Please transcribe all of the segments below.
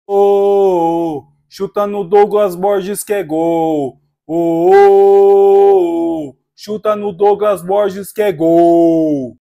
Oh, chuta no Douglas Borges que é gol. Oh, chuta no Douglas Borges que é gol.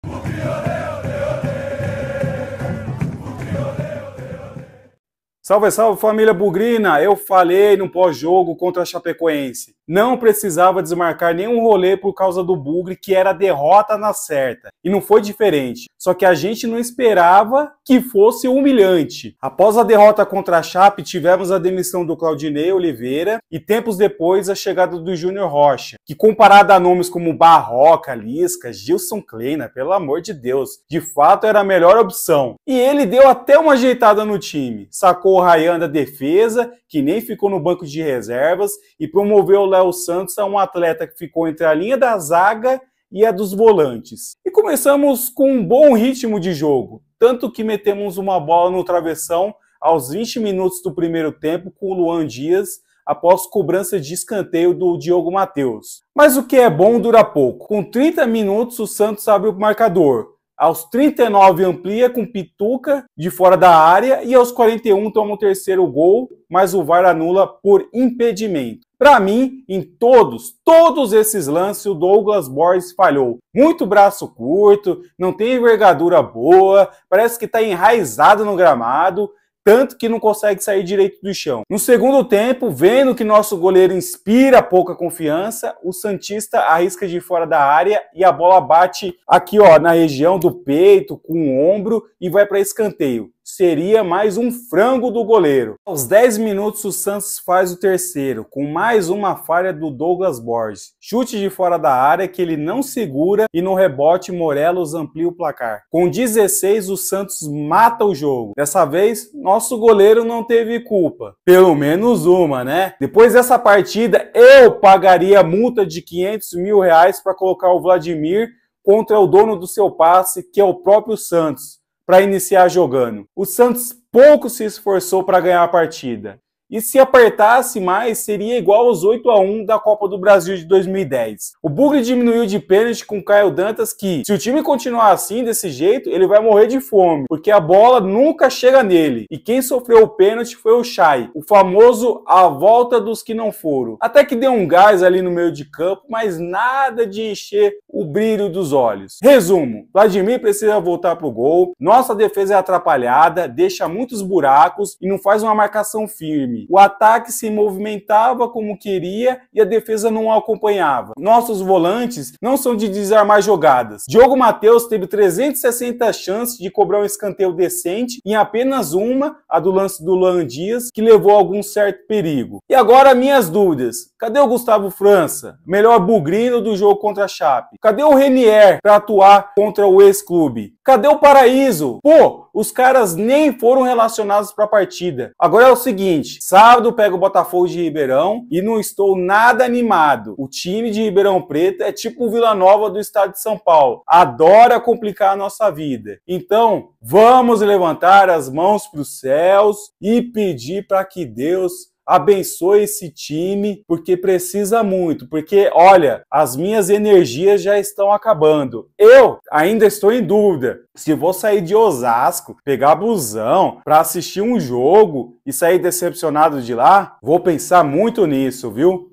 Salve, salve família bugrina! Eu falei no pós-jogo contra a Chapecoense. Não precisava desmarcar nenhum rolê por causa do Bugre, que era a derrota na certa. E não foi diferente. Só que a gente não esperava que fosse humilhante. Após a derrota contra a Chape, tivemos a demissão do Claudinei Oliveira e tempos depois a chegada do Júnior Rocha, que comparado a nomes como Barroca, Lisca, Gilson Kleina, pelo amor de Deus, de fato era a melhor opção. E ele deu até uma ajeitada no time. Sacou o Ryan da defesa, que nem ficou no banco de reservas, e promoveu o Léo Santos a um atleta que ficou entre a linha da zaga e a dos volantes. E começamos com um bom ritmo de jogo, tanto que metemos uma bola no travessão aos 20 minutos do primeiro tempo com o Luan Dias, após cobrança de escanteio do Diogo Matheus. Mas o que é bom dura pouco. Com 30 minutos o Santos abre o marcador. Aos 39 amplia com Pituca de fora da área e aos 41 toma o terceiro gol, mas o VAR anula por impedimento. Para mim, em todos esses lances, o Douglas Borges falhou. Muito braço curto, não tem envergadura boa, parece que está enraizado no gramado, tanto que não consegue sair direito do chão. No segundo tempo, vendo que nosso goleiro inspira pouca confiança, o santista arrisca de fora da área e a bola bate aqui, ó, na região do peito, com o ombro e vai para escanteio. Seria mais um frango do goleiro. Aos 10 minutos o Santos faz o terceiro, com mais uma falha do Douglas Borges. Chute de fora da área que ele não segura e no rebote Morelos amplia o placar. Com 16 o Santos mata o jogo. Dessa vez nosso goleiro não teve culpa. Pelo menos uma, né? Depois dessa partida eu pagaria multa de R$500 mil para colocar o Vladimir contra o dono do seu passe, que é o próprio Santos, para iniciar jogando. O Santos pouco se esforçou para ganhar a partida. E se apertasse mais, seria igual aos 8-1 da Copa do Brasil de 2010. O Bugre diminuiu de pênalti com o Caio Dantas que, se o time continuar assim, desse jeito, ele vai morrer de fome, porque a bola nunca chega nele. E quem sofreu o pênalti foi o Chay, o famoso a volta dos que não foram. Até que deu um gás ali no meio de campo, mas nada de encher o brilho dos olhos. Resumo, Vladimir precisa voltar pro gol, nossa defesa é atrapalhada, deixa muitos buracos e não faz uma marcação firme. O ataque se movimentava como queria e a defesa não o acompanhava. Nossos volantes não são de desarmar jogadas. Diogo Matheus teve 360 chances de cobrar um escanteio decente em apenas uma, a do lance do Luan Dias, que levou a algum certo perigo. E agora minhas dúvidas. Cadê o Gustavo França, melhor bugrino do jogo contra a Chape? Cadê o Renier para atuar contra o ex-clube? Cadê o Paraíso? Pô, os caras nem foram relacionados para a partida. Agora é o seguinte, sábado pega o Botafogo de Ribeirão e não estou nada animado. O time de Ribeirão Preto é tipo o Vila Nova do estado de São Paulo. Adora complicar a nossa vida. Então, vamos levantar as mãos para os céus e pedir para que Deus abençoe esse time, porque precisa muito, porque, olha, as minhas energias já estão acabando. Eu ainda estou em dúvida se vou sair de Osasco, pegar busão para assistir um jogo e sair decepcionado de lá. Vou pensar muito nisso, viu?